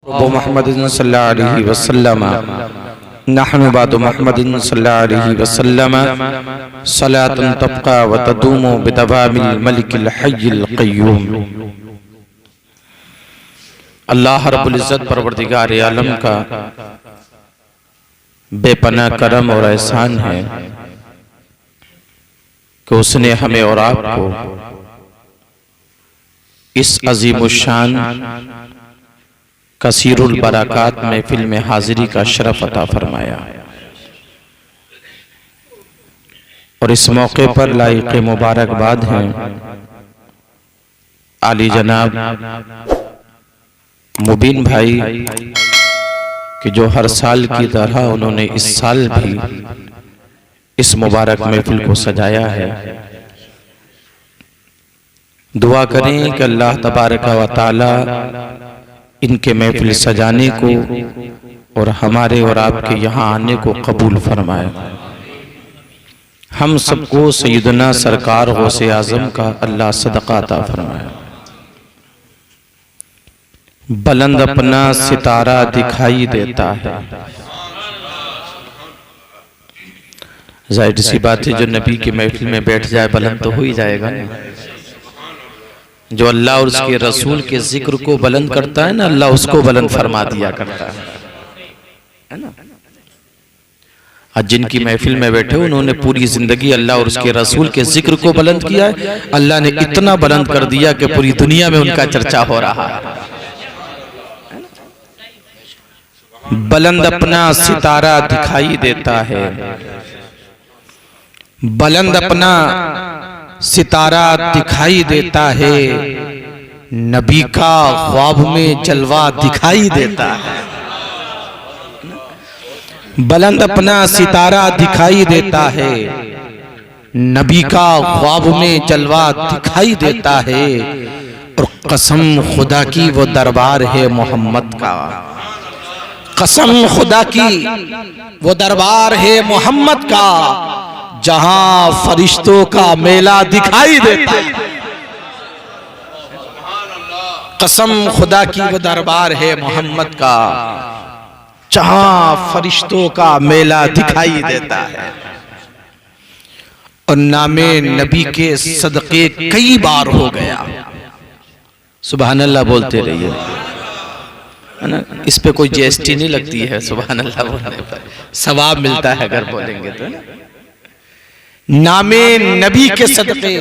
मुहम्मदिन सल्लल्लाहु अलैहि वसल्लम नहनु बादु मुहम्मदिन सल्लल्लाहु अलैहि वसल्लम सलातुन तबका व तदूमु बिदवामिल मलिकिल हय्यिल क़य्यूम। अल्लाह रब्बुल इज़्ज़त परवरदिगार आलम का बेपनाह करम और एहसान है कि उसने हमें और आपको इस अज़ीमुश्शान कसीरुल बरक़ात महफिल में हाजिरी का शरफ अता फरमाया और इस मौके पर लाइक़ मुबारकबाद हैं आली जनाब मुबीन भाई कि जो हर साल की तरह उन्होंने इस साल भी इस मुबारक महफिल को सजाया है। दुआ करें कि अल्लाह तबारक व तआला इनके महफिल सजाने को और हमारे और आपके यहाँ आने को कबूल फरमाए। हम सबको सैयदना सरकार गौसे आज़म का अल्लाह सदका अता फरमाए। बुलंद अपना सितारा दिखाई देता है। जाहिर सी बात है जो नबी की महफिल में बैठ जाए बुलंद तो हो ही जाएगा ना। जो अल्लाह और उसके रसूल के जिक्र को बुलंद करता है ना, अल्लाह उसको बुलंद फरमा दिया करता है ना। आज जिनकी महफिल में बैठे उन्होंने पूरी जिंदगी अल्लाह और उसके रसूल के जिक्र को बुलंद किया है। अल्लाह ने इतना बुलंद कर दिया कि पूरी दुनिया में उनका चर्चा हो रहा है। बुलंद अपना सितारा दिखाई देता है, बुलंद अपना सितारा दिखाई देता है, नबी का ख्वाब में जलवा दिखाई देता है। बुलंद अपना सितारा दिखाई देता है, नबी का ख्वाब में जलवा दिखाई देता है। और कसम खुदा की वो दरबार है मोहम्मद का, कसम खुदा की वो दरबार है मोहम्मद का, जहां फरिश्तों का मेला दिखाई देता है। कसम खुदा की वो दरबार है मोहम्मद का, जहां फरिश्तों का मेला दिखाई देता है। और नामे नबी के सदके कई बार हो गया। सुभान अल्लाह बोलते रहिए, है ना। इस पे कोई जीएसटी नहीं लगती है। सुभान अल्लाह बोलने पर सवाब मिलता है अगर बोलेंगे तो। नामे नबी के सदके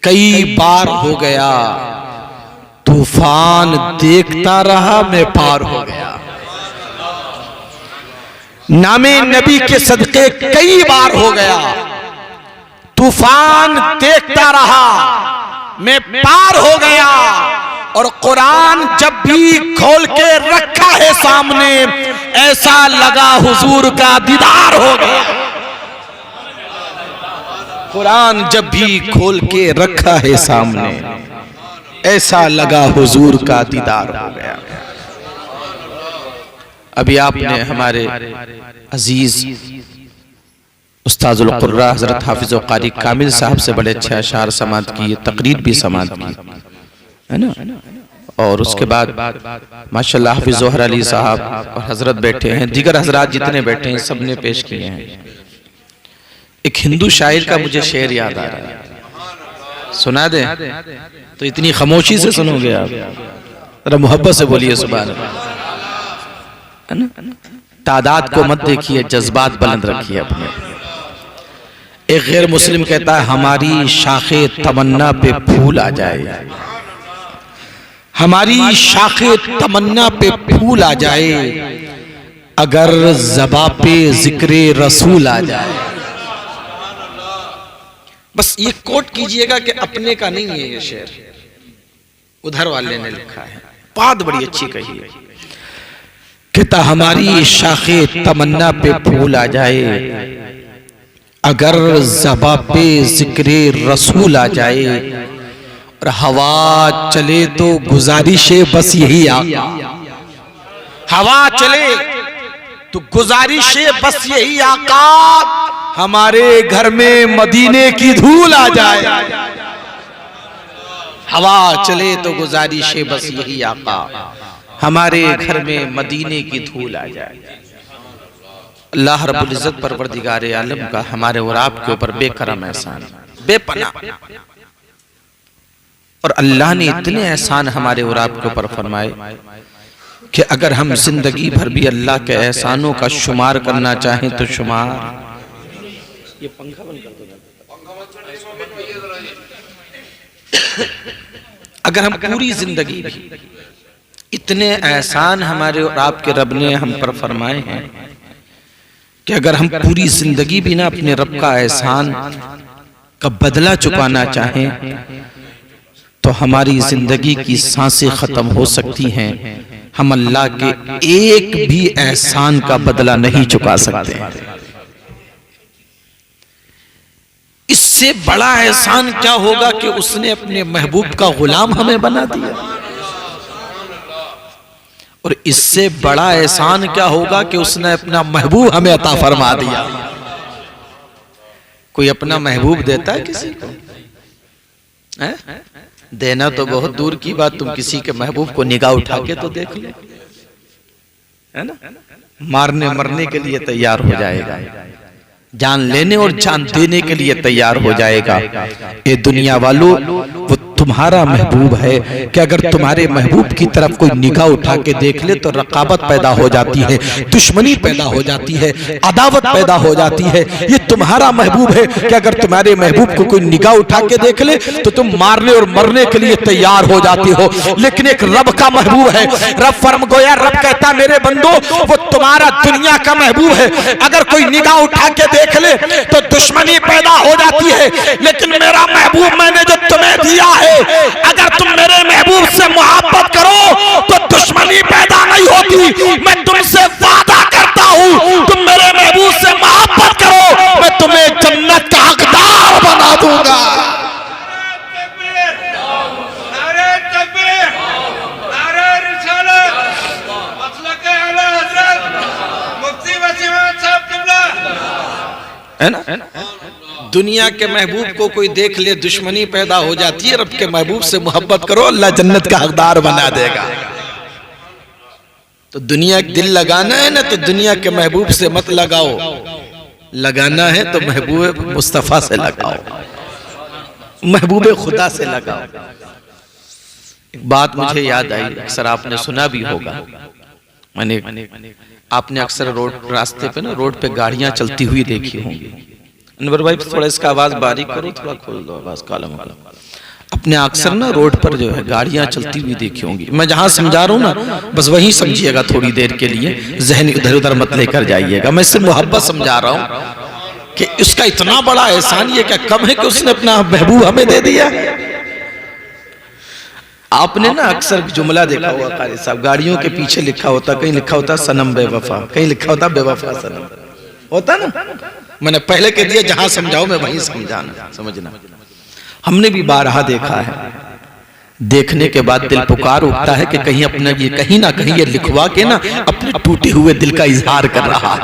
कई बार हो गया, तूफान देखता रहा मैं पार हो गया। नामे नबी के सदके कई बार हो गया, तूफान देखता रहा मैं पार हो गया। और कुरान जब भी खोल के रखा है सामने, ऐसा लगा हुजूर का दीदार हो गया। कुरान जब भी खोल के रखा है सामने, ऐसा लगा हुजूर का दीदार हो गया। अभी आपने हमारे अजीज उस्ताजुल कुर्रा हजरत हाफिज कारी कामिल साहब से बड़े अच्छे अशार समात की, तकरीर भी समात की, है ना। और उसके बाद माशाल्लाह हाफिज जोहर अली साहब और हजरत बैठे हैं, दीगर हजरात जितने बैठे हैं सब ने पेश किए हैं। एक हिंदू शायर का मुझे शेर याद आ रहा है, सुना दे तो इतनी खामोशी से सुनोगे आप, जरा मोहब्बत से बोलिए सुभान अल्लाह, है ना। तादाद को मत देखिए, जज्बात बुलंद रखिए अपने। एक गैर मुस्लिम कहता है हमारी शाखे तमन्ना पे फूल आ जाए, हमारी शाखे तमन्ना पे फूल आ जाए, अगर ज़बा पे जिक्रे रसूल आ जाए। बस ये कोट कीजिएगा कि अपने का नहीं है ये शेर, उधर वाले ने लिखा है। बात बड़ी अच्छी कही है, कहता हमारी शाखे तमन्ना पे फूल आ जाए, अगर ज़बा पे जिक्रे रसूल आ जाए। और हवा चले तो गुजारिशे बस यही आका, हवा चले तो गुजारिशे बस यही आका, हमारे घर में मदीने की धूल आ जाए। हवा चले तो गुजारिशे बस यही आका, हमारे घर में मदीने की धूल आ जाए। अल्लाह रब्बुल इज्जत परवरदिगार आलम का हमारे और आपके ऊपर बेकरम एहसान, बेपनाह। और अल्लाह ने इतने एहसान हमारे और आपके ऊपर फरमाए कि अगर हम जिंदगी भर भी अल्लाह के एहसानों का शुमार करना चाहें तो शुमार। ये पंखा बंद कर दो। अगर हम पूरी जिंदगी भी, इतने एहसान हमारे और आपके रब ने हम पर फरमाए हैं कि अगर हम पूरी जिंदगी भी ना अपने रब का एहसान का बदला चुकाना चाहें तो हमारी जिंदगी की सांसें खत्म हो सकती हैं, हम अल्लाह के एक भी एहसान का बदला नहीं चुका सकते। इससे बड़ा एहसान क्या होगा कि उसने अपने महबूब का गुलाम हमें बना दिया। और इससे बड़ा एहसान क्या होगा कि उसने अपना महबूब हमें अता फरमा दिया। कोई अपना महबूब देता है किसी को? है? देना तो बहुत दूर की बात, तुम किसी के महबूब को निगाह उठा के तो देख लो, है ना? मारने मरने के लिए तैयार हो जाएगा, जान लेने और जान देने के लिए तैयार हो जाएगा। ये दुनिया वालों, वो तुम्हारा महबूब है कि अगर तुम्हारे महबूब की तरफ कोई निगाह उठा के देख ले तो रकाबत पैदा हो जाती है, दुश्मनी पैदा हो जाती है, अदावत पैदा हो जाती है। ये तुम्हारा महबूब है कि अगर तुम्हारे महबूब को कोई निगाह उठा के देख ले तो तुम मारने और मरने के लिए तैयार हो जाती हो। लेकिन एक रब का महबूब है, रब फर्म गोया, रब कहता मेरे बंदो वो तुम्हारा दुनिया का महबूब है, अगर कोई निगाह उठा के देख ले तो दुश्मनी पैदा हो जाती है। लेकिन मेरा महबूब मैंने जो तुम्हें दिया है, अगर तुम मेरे महबूब से मोहब्बत करो तो दुश्मनी पैदा नहीं होती। मैं तुमसे वादा करता हूं, तुम मेरे महबूब से मोहब्बत करो, मैं तुम्हें जन्नत का हकदार बना दूंगा। है ना? दुनिया के महबूब को कोई देख ले दुश्मनी पैदा हो जाती है, रब के महबूब से मोहब्बत करो अल्लाह जन्नत का हकदार बना देगा। तो दुनिया दिल लगाना है ना तो दुनिया के महबूब से मत लगाओ, लगाना है तो महबूब मुस्तफा से लगाओ, महबूब खुदा से लगाओ। एक बात मुझे याद आई, अक्सर आपने सुना भी होगा, मैंने आपने अक्सर रोड रास्ते पे ना रोड पे गाड़ियां चलती हुई देखी होंगी। अनवर भाई थोड़ा इसका आवाज बारीक करो, थोड़ा खोल दो आवाज, कालम वाला। अपने अक्सर ना रोड पर जो है गाड़ियां चलती हुई देखी होंगी। मैं जहां समझा रहा हूं ना बस वही समझिएगा, थोड़ी देर के लिए जहन इधर उधर मत लेकर जाइएगा। मैं सिर्फ मोहब्बत समझा रहा हूं कि उसका इतना बड़ा एहसान ये क्या कम है कि उसने अपना महबूब हमें दे दिया। आपने ना अक्सर जुमला देखा होगा कारी साहब, गाड़ियों के पीछे लिखा होता, कहीं लिखा होता सनम बेवफा, कहीं लिखा होता बेवफा सनम, होता ना। मैंने पहले के लिए जहां समझाओ मैं वहीं समझाना, समझना। हमने भी बारहा देखा है, देखने के बाद दिल पुकार उठता है कि कहीं अपना ये कहीं ना कहीं ये लिखवा के ना अपने टूटे हुए दिल का इजहार कर रहा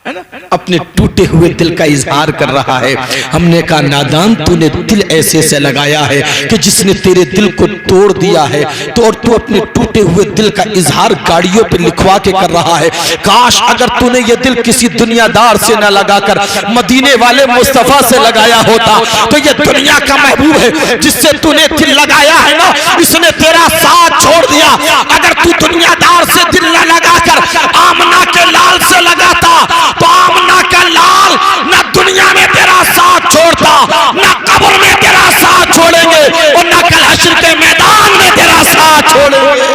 है ना, अपने टूटे हुए दिल का इजहार कर रहा है। हमने कहा नादान तूने दिल ऐसे से लगाया है कि जिसने तेरे दिल को तोड़ दिया है तो और तू अपने टूटे हुए दिल का इजहार गाड़ियों पे लिखवा के कर रहा है। काश अगर तूने ये दिल किसी दुनियादार से न लगाकर मदीने वाले मुस्तफा से लगाया होता तो ये दुनिया का महबूब है जिससे तूने दिल लगाया है ना, इसने तेरा साथ छोड़ दिया। अगर तू दुनियादार से दिल न लगाकर आमना के लाल से लगाता तो आमना का लाल ना दुनिया में तेरा साथ छोड़ता, ना कब्र में तेरा साथ छोड़ेंगे और ना कल हश्र के मैदान में तेरा साथ छोड़ेंगे।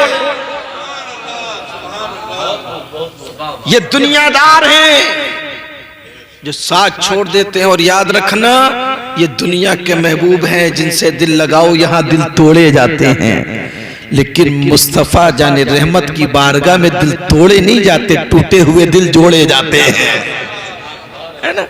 ये दुनियादार हैं जो साथ छोड़ देते हैं। और याद रखना ये दुनिया के महबूब हैं जिनसे दिल लगाओ यहां दिल तोड़े जाते हैं, लेकिन मुस्तफा जाने रहमत की बारगाह में दिल तोड़े नहीं जाते, टूटे हुए दिल जोड़े जाते हैं, है ना।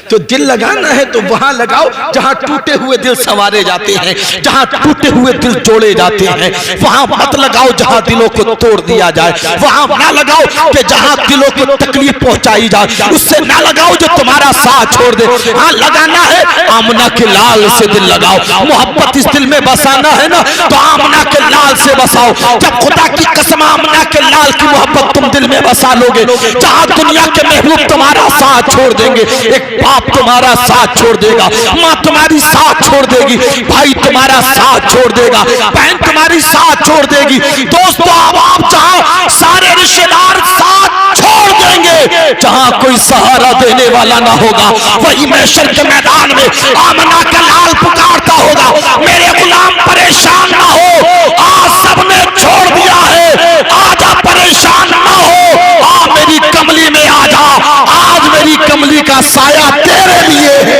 तो दिल लगाना है तो वहां लगाओ जहां टूटे हुए दिल संवारे जाते हैं, जहां टूटे हुए दिल जोड़े जाते हैं। वहां मत लगाओ जहां दिलों को तोड़ दिया जाए, वहां ना लगाओ कि जहां दिलों को तकलीफ पहुंचाई जाए, उससे ना लगाओ जो तुम्हारा साथ छोड़ दे। हाँ, लगाना है आमना के लाल से दिल लगाओ। मोहब्बत इस दिल में बसाना है ना तो आमना के लाल से बसाओ। जब खुदा की कसम आमना के लाल की मोहब्बत तुम दिल में बसा लोगे, जहां दुनिया के महबूब तुम्हारा साथ छोड़ देंगे, एक बाप तुम्हारा साथ छोड़ देगा, माँ तुम्हारी साथ छोड़ देगी, भाई तुम्हारा साथ छोड़ देगा, बहन तुम्हारी साथ छोड़ देगी, दोस्तों आप जहां सारे रिश्तेदार साथ छोड़ देंगे, जहां कोई सहारा देने वाला ना होगा, वही महशर के मैदान में आमना का लाल पुकारता होगा, मेरे गुलाम परेशान ना हो, आज सबने छोड़ दिया है, आजा परेशान ना हो, आ मेरी कमली में आजा, आज मेरी कमली का साया तेरे लिए है।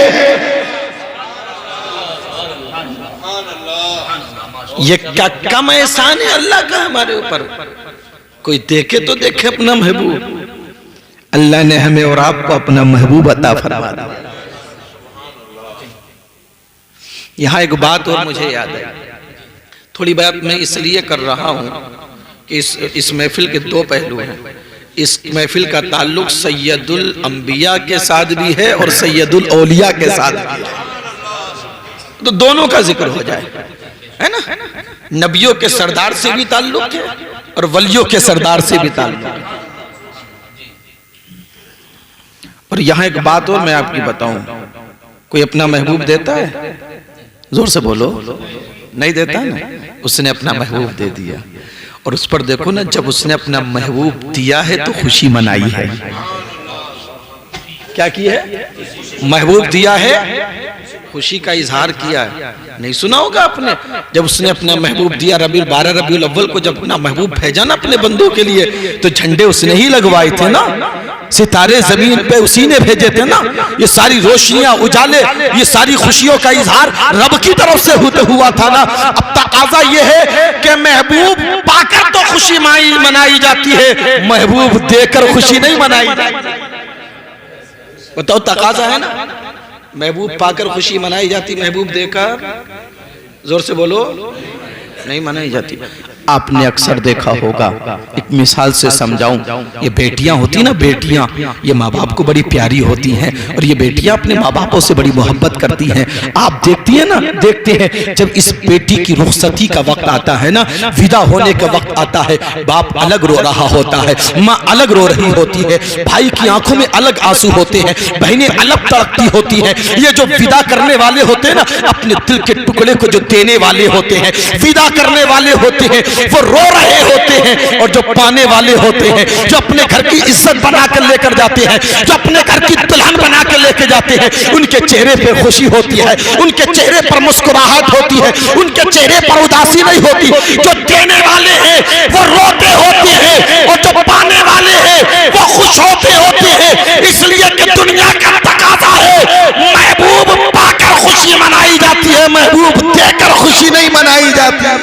ये क्या कम एहसान है अल्लाह का हमारे ऊपर। कोई देखे तो देखे अपना महबूब। अल्लाह ने हमें और आपको अपना महबूब अता फरमा दिया। यहां एक बात और मुझे याद है, थोड़ी बात मैं इसलिए कर रहा हूं कि इस महफिल के दो पहलू हैं। इस महफिल का ताल्लुक सैयदुल अंबिया के साथ भी है और सैयदुल औलिया के साथ भी है, तो दोनों का जिक्र हो जाए, है ना। नबियों के सरदार से भी ताल्लुक है और वलियों के सरदार से भी ताल्लुक है। और यहां एक बात और मैं आपकी बताऊं, कोई अपना महबूब देता है? जोर से बोलो, नहीं देता ना। उसने अपना महबूब दे दिया, और उस पर देखो ना, जब उसने अपना महबूब दिया है तो खुशी मनाई है। क्या की है? महबूब दिया है, खुशी का इजहार किया है। नहीं सुना होगा आपने, जब उसने अपना महबूब दिया, 12 रबीउल अव्वल को जब अपना महबूब भेजा ना अपने बंदों के लिए, तो झंडे उसने ही लगवाए थे ना, सितारे जमीन पे उसी ने भेजे थे ना। ये सारी रोशनियां, उजाले, ये सारी खुशियों का इजहार रब की तरफ से हुआ था ना। अब तकाजा ये है कि महबूब पाकर तो खुशी मनाई जाती है, महबूब देकर खुशी नहीं मनाई जाती। बताओ, तकाजा है ना। महबूब पाकर खुशी मनाई जाती, महबूब देकर जोर से बोलो नहीं मनाई जाती। आपने अक्सर देखा होगा, एक मिसाल से समझाऊं, ये बेटियां होती ना, बेटियां ये माँ बाप को बड़ी प्यारी होती हैं, और ये बेटियां अपने माँ बापों से बड़ी मोहब्बत करती हैं। आप देखती है ना, देखते हैं जब इस बेटी की रुखसती का वक्त आता है ना, विदा होने का वक्त आता है, बाप अलग रो रहा होता है, माँ अलग रो रही होती है, भाई की आंखों में अलग आंसू होते हैं, बहनें अलग तड़पती होती हैं। ये जो विदा करने वाले होते हैं ना, अपने दिल के टुकड़े को जो देने वाले होते हैं, विदा करने वाले होते हैं, वो रो रहे होते हैं। और जो पाने वाले होते हैं, जो अपने घर की इज्जत बनाकर लेकर जाते हैं, जो अपने घर की दुल्हन बनाकर लेकर जाते हैं, उनके चेहरे पे खुशी होती है, उनके चेहरे पर मुस्कुराहट होती है, उनके चेहरे पर उदासी नहीं होती। जो देने वाले हैं वो रोते होते हैं, और जो पाने वाले हैं वो खुश होते होते हैं। इसलिए कि दुनिया का तकाजा है, महबूब पाकर खुशी मनाई जाती है, महबूब देकर खुशी नहीं मनाई जाती।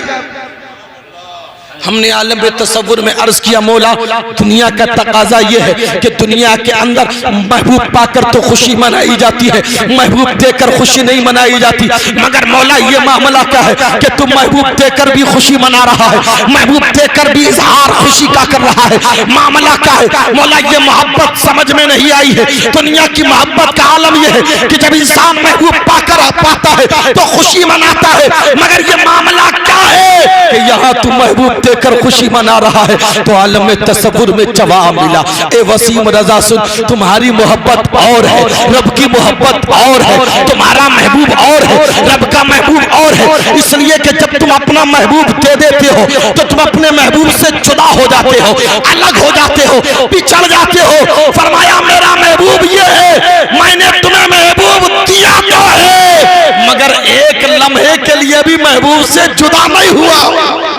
हमने आलम तसव्वुर में अर्ज किया, मौला दुनिया का तकाजा यह है कि दुनिया के अंदर महबूब पाकर तो खुशी मनाई जाती है, महबूब देकर खुशी नहीं मनाई जाती। मगर मौला ये मामला क्या है कि तुम महबूब देकर भी खुशी मना रहा है, महबूब देकर भी इजहार खुशी का कर रहा है, मामला क्या है? मौला ये मोहब्बत समझ में नहीं आई है। दुनिया की मोहब्बत का आलम यह है कि जब इंसान महबूब पाकर पाता है तो खुशी मनाता है, मगर ये मामला क्या है कि यहाँ तुम महबूब कर खुशी मना रहा है। तो आलम में तसव्वुर में जवाब मिला, ए वसीम रजा सुन, तुम्हारी मोहब्बत और है, रब की मोहब्बत और है, तुम्हारा महबूब और है, रब का महबूब और है। इसलिए कि जब तुम अपना महबूब दे देते हो तो तुम अपने महबूब से जुदा हो जाते हो, अलग हो जाते हो, पिछड़ जाते हो। फरमाया मेरा महबूब ये है, मैंने तुम्हें महबूब दिया तो है, मगर एक लम्हे के लिए भी महबूब से जुदा नहीं हुआ।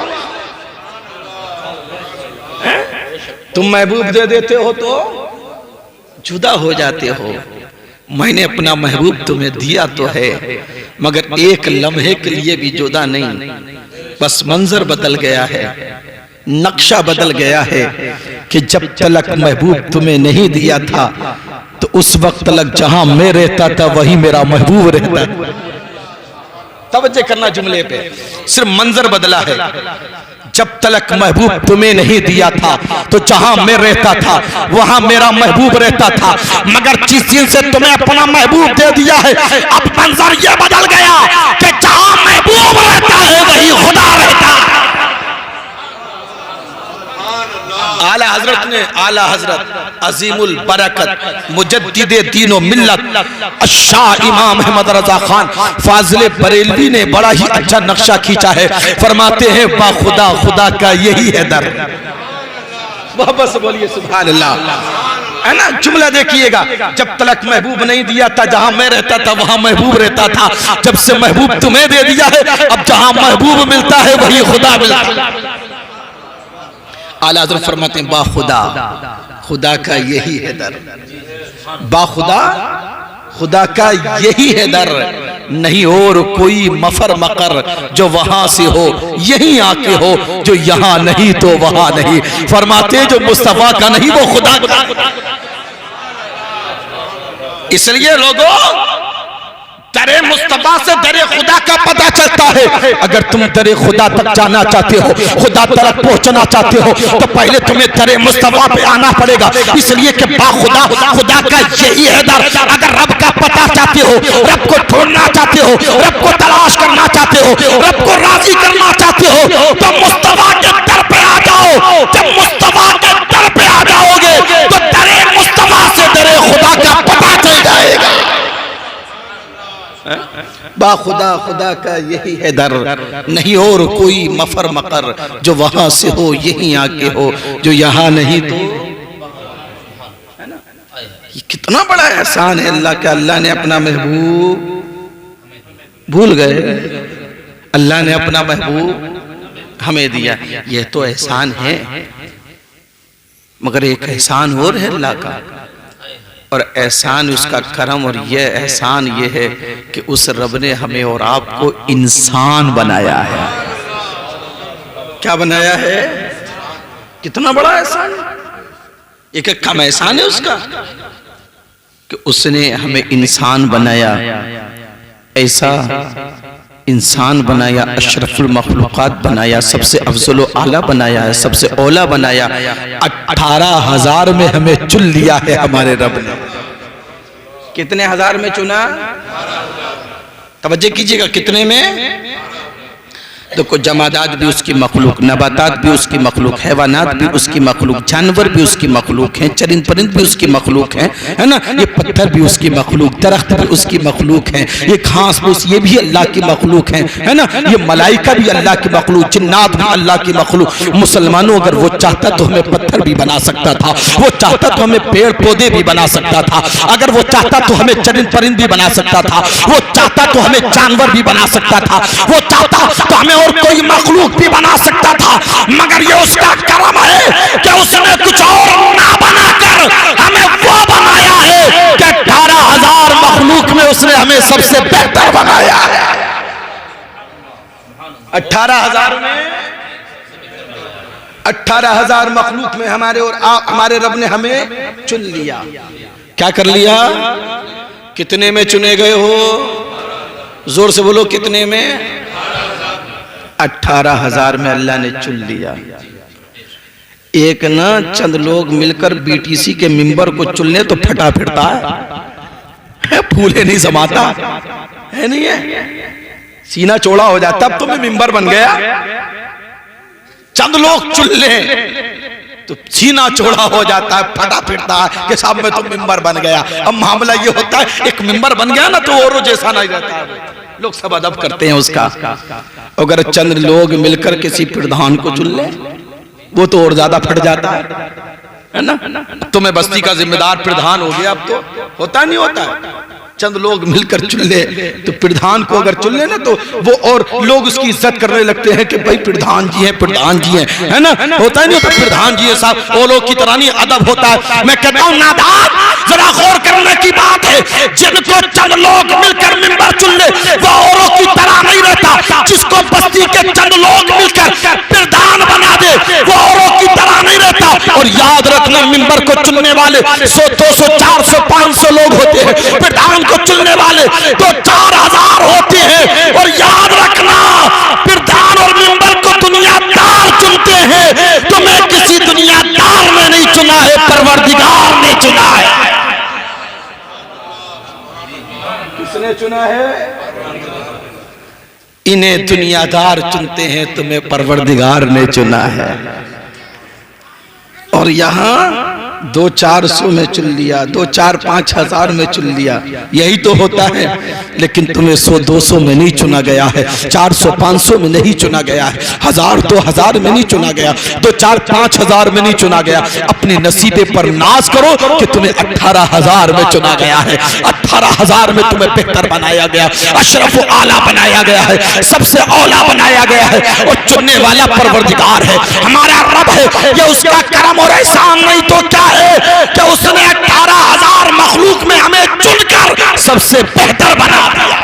तुम महबूब दे देते हो तो जुदा हो जाते हो। मैंने अपना महबूब तुम्हें दिया तो है, मगर एक लम्हे के लिए भी जुदा नहीं। बस मंजर बदल गया है, नक्शा बदल गया है कि जब तलक महबूब तुम्हें नहीं दिया था तो उस वक्त तलक जहां मैं रहता था वही मेरा महबूब रहता था। तवज्जो करना जुमले पे, सिर्फ मंजर बदला है। जब तलक महबूब तुम्हें नहीं दिया था तो जहां मैं रहता था वहां मेरा महबूब रहता था, मगर जिस दिन से तुम्हें अपना महबूब दे दिया है अब मंजर यह बदल गया कि जहां महबूब रहता है वही खुदा रहता है। आला हजरत ने, आला हजरत अजीमुल बरकत मुजद्दिदे दीनो मिल्लत शाह इमाम अहमद रजा खान फाजिल बरेलवी ने बड़ा ही अच्छा नक्शा खींचा है। फरमाते हैं बा खुदा, खुदा का यही है दर। बस बोलिए सुभान अल्लाह, है ना। जुमला देखिएगा, जब तलक महबूब नहीं दिया था जहां मैं रहता था वहां महबूब रहता था, जब से महबूब तुम्हें दे दिया है अब जहां महबूब मिलता है वही खुदा मिलता है। आला हज़रत फरमाते हैं बाखुदा, खुदा का यही है दर। बाखुदा, खुदा का यही है दर, नहीं और कोई मफर मकर जो वहां से हो, यहीं आके हो, जो यहां नहीं तो वहां नहीं। फरमाते जो मुस्तफा का नहीं वो खुदा का। इसलिए लोगों दरे मुस्तफा से दरे खुदा का पता चलता है। अगर तुम दरे खुदा तक जाना चाहते हो, खुदा तक पहुंचना चाहते हो, तो पहले तुम्हें दरे मुस्तफा पे आना पड़ेगा। इसलिए कि बाखुदा, खुदा का यही है दर। अगर रब का पता चाहते हो, रब को ढूंढना चाहते हो, रब को तलाश करना चाहते हो, रब को राजी करना चाहते हो, तो मुस्तफा के दर पे आ जाओ। जब मुस्तफा के दर पे आ जाओगे तो दरे मुस्तफा से दरे खुदा का पता चल जाएगा। बाखुदा, खुदा का यही है दर, नहीं और कोई मफर मकर जो वहां से हो, यहीं आके हो, जो यहां नहीं तो, है ना। ये कितना बड़ा एहसान है अल्लाह का। अल्लाह ने अपना महबूब भूल गए, अल्लाह ने अपना महबूब हमें दिया। यह तो एहसान है, मगर एक एहसान और है अल्लाह का, और एहसान उसका करम। और यह एहसान ये है कि उस रब ने हमें और आपको इंसान बनाया है। क्या बनाया है? कितना बड़ा एहसान, एक कम एहसान है उसका कि उसने हमें इंसान बनाया। ऐसा इंसान बनाया, अशरफुल मखलूकात बनाया, सबसे अफजल व आला बनाया है, सबसे औला बनाया। 18,000 में हमें चुन लिया है हमारे रब ने। कितने हजार में चुना? तवज्जो कीजिएगा, कितने में? देखो, जमादात भी उसकी मखलूक, नबातात भी उसकी मखलूक, हैवानात भी उसकी मखलूक, जानवर भी उसकी मखलूक हैं, चरिंद परिंद भी उसकी मखलूक हैं, है ना। ये पत्थर भी उसकी मखलूक, दरख्त भी उसकी मखलूक हैं, ये घास फूस ये भी अल्लाह की मखलूक हैं, है ना। ये मलाइका भी अल्लाह की मखलूक, जिन्नात भी अल्लाह की मखलूक। मुसलमानों अगर वो चाहता तो हमें पत्थर भी बना सकता था, वो चाहता तो हमें पेड़ पौधे भी बना सकता था, अगर वो चाहता तो हमें चरिंद परिंद भी बना सकता था, वो चाहता तो हमें जानवर भी बना सकता था, वो चाहता तो हमें और कोई मखलूक भी बना सकता था। मगर ये उसका करम है कि उसने कुछ और ना बनाकर हमें वो बनाया है कि 18,000 मखलूक में उसने हमें सबसे बेहतर बनाया है। 18,000 में, 18,000 मखलूक में हमारे और हमारे रब ने हमें चुन लिया। क्या कर लिया? कितने में चुने गए हो? जोर से बोलो, कितने में? 18,000 में अल्लाह ने चुन लिया। एक ना चंद लोग मिलकर बीटीसी के मिंबर को चुनने तो फटा फिरता है, फूले नहीं समाता है, नहीं है, सीना चौड़ा हो जाता। अब तो मैं मिंबर बन गया, चंद लोग चुन ले तो सीना चौड़ा हो जाता है, फटा फिरता है कि साहब मैं तो मिंबर बन गया। अब मामला ये होता है, एक मिंबर बन गया ना तो औरों जैसा नहीं रहता, लोग सब अदब करते हैं उसका। अगर चंद लोग मिलकर किसी प्रधान को चुन ले वो तो और ज्यादा फट जाता है ना। तो मैं बस्ती का जिम्मेदार प्रधान हो गया, अब तो होता नहीं होता है। चंद लोग मिलकर चुन ले तो प्रधान को अगर चुन ले ना तो वो और लोग उसकी इज्जत करने लगते हैं कि भाई प्रधान जी हैं, प्रधान जी हैं, है ना। होता ही नहीं होता, प्रधान जी है साहब, वो लोग की तरह नहीं अदब होता है। मैं कहता हूँ नादान, जरा गौर करने की बात है, जिनको चंद लोग मिलकर मिंबर चुन ले वो औरों की तरह नहीं रहता। जिसको बस्ती के चंद लोग मिलकर प्रधान बना दे वो औरों की तरह नहीं रहता। और याद रखना, मिंबर को चुनने वाले 100, 200, 400, 500 लोग होते हैं। प्रधान को चुनने वाले तो 4000 होते हैं। और याद रखना, प्रधान और मिंबर को दुनियादार चुनते हैं। तुम्हें किसी दुनियादार ने नहीं चुना है, परवरदिगार ने चुना है। किसने चुना है? इन्हें दुनियादार चुनते हैं, तुम्हें परवरदिगार ने चुना है। और यहाँ 200-400 में चुन लिया, 2-4-5 हजार में चुन लिया, यही तो होता है। लेकिन तुम्हें 100-200 में नहीं चुना गया है, 400-500 में नहीं चुना गया है, 1000-2000 में नहीं चुना गया, 2-4-5 हजार में नहीं चुना गया। अपने नसीबे पर नाज करो कि तुम्हें 18,000 में चुना गया है। 18,000 में तुम्हें बेहतर बनाया गया, अशरफ आला बनाया गया है, सबसे औला बनाया गया है। और चुनने वाला परवरदिगार है, हमारा रब है। ये उसका करम और एहसान नहीं तो क्या है कि उसने 18,000 मखलूक में हमें चुनकर सबसे बेहतर बना दिया।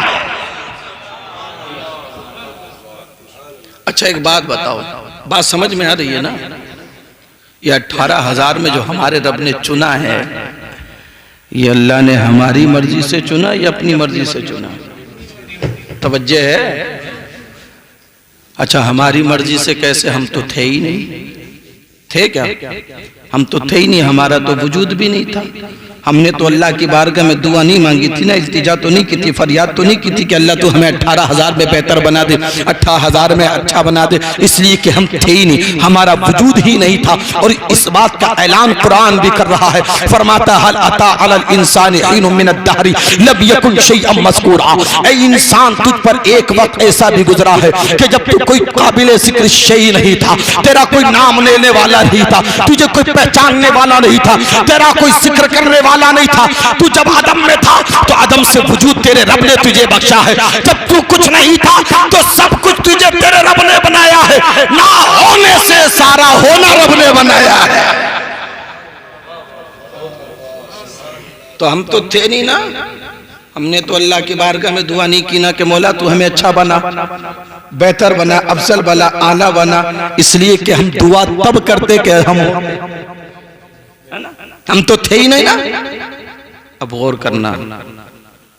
अच्छा एक बात बताओ, बात समझ में आ रही है ना? ये 18,000 में जो हमारे रब ने चुना है, ये अल्लाह ने हमारी मर्जी से चुना या अपनी मर्जी से चुना? तवज्जो है? अच्छा हमारी मर्जी से कैसे? हम तो थे ही नहीं। थे क्या? हम तो थे ही नहीं, हमारा तो वजूद भी नहीं था। हमने तो अल्लाह की बारगाह में दुआ नहीं मांगी थी ना, इल्तिजा तो नहीं की थी, फरियाद तो नहीं की थी कि अल्लाह तू हमें 18,000 में बेहतर बना दे, 18,000 में अच्छा बना दे, इसलिए कि हम थे ही नहीं, हमारा वजूद ही नहीं था। और इस बात का ऐलान कुरान भी कर रहा है, फरमाता हल अता अलल इंसानी हिनुम मिनद दहरी लब यकुन शैअन मज़कूरा। ऐ इंसान, तुझ पर एक वक्त ऐसा भी गुजरा है कि जब तू कोई काबिल जिक्र शै नहीं था, तेरा कोई नाम लेने वाला नहीं था, तुझे कोई पहचानने वाला नहीं था, तेरा कोई जिक्र करने वाला नहीं था। तू जब आदम में था तो आदम से वजूद तेरे रब ने तुझे बख्शा है। जब तू कुछ नहीं था तो सब कुछ तुझे तेरे रब ने बनाया है। ना होने से सारा होना रब ने बनाया है। तो हम तो थे नहीं ना, हमने तो अल्लाह की बारगाह में दुआ नहीं की ना कि मौला तू हमें अच्छा बना, बेहतर बना, अफजल बना, आला बना। इसलिए कि हम दुआ तब करते कि हम तो थे ही नहीं ना। अब गौर करना,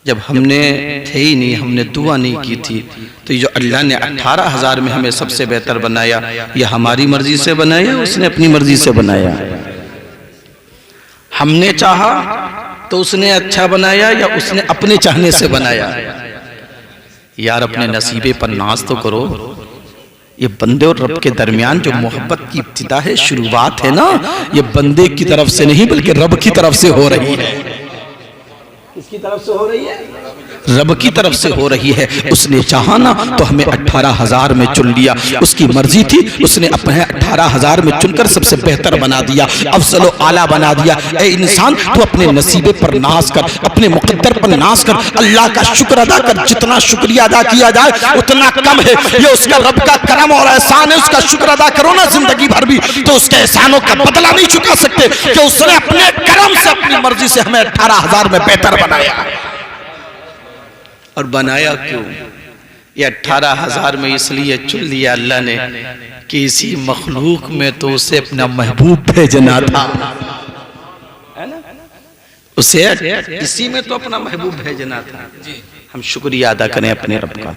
जब हमने थे ही नहीं, हमने दुआ नहीं की थी, तो जो अल्लाह ने 18,000 में हमें सबसे बेहतर बनाया, यह हमारी मर्जी से बनाया, उसने अपनी मर्जी से बनाया? हमने चाहा तो उसने अच्छा बनाया या उसने अपने चाहने से बनाया? यार अपने नसीबे पर नाज तो करो। ये बंदे और रब के दरमियान जो मोहब्बत की इब्तिदा है, शुरुआत है ना, ये बंदे की तरफ से नहीं बल्कि रब की तरफ से हो रही है। किसकी तरफ से हो रही है? रब की तरफ से हो रही है। उसने चाहा ना तो हमें 18,000 में चुन लिया, उसकी मर्जी थी, उसने अपने 18,000 में चुनकर सबसे बेहतर बना दिया, अफजल आला बना दिया। ए इंसान, तू अपने नसीबे पर नाज कर, अपने मुकद्दर पर नाज कर, अल्लाह का शुक्र अदा कर। जितना शुक्रिया अदा किया जाए उतना कम है। ये उसका रब का करम और एहसान है, उसका शुक्र अदा करो ना जिंदगी भर भी, तो उसके एहसानों का बदला नहीं चुका सकते कि उसने अपने करम से, अपनी मर्जी से हमें 18,000 में बेहतर बनाया। और बनाया क्यों? ये 18,000 में इसलिए चुन लिया अल्लाह ने कि इसी मखलूक में तो उसे अपना महबूब भेजना था, है ना? उसे इसी में तो अपना महबूब भेजना था। हम शुक्रिया अदा करें अपने रब का।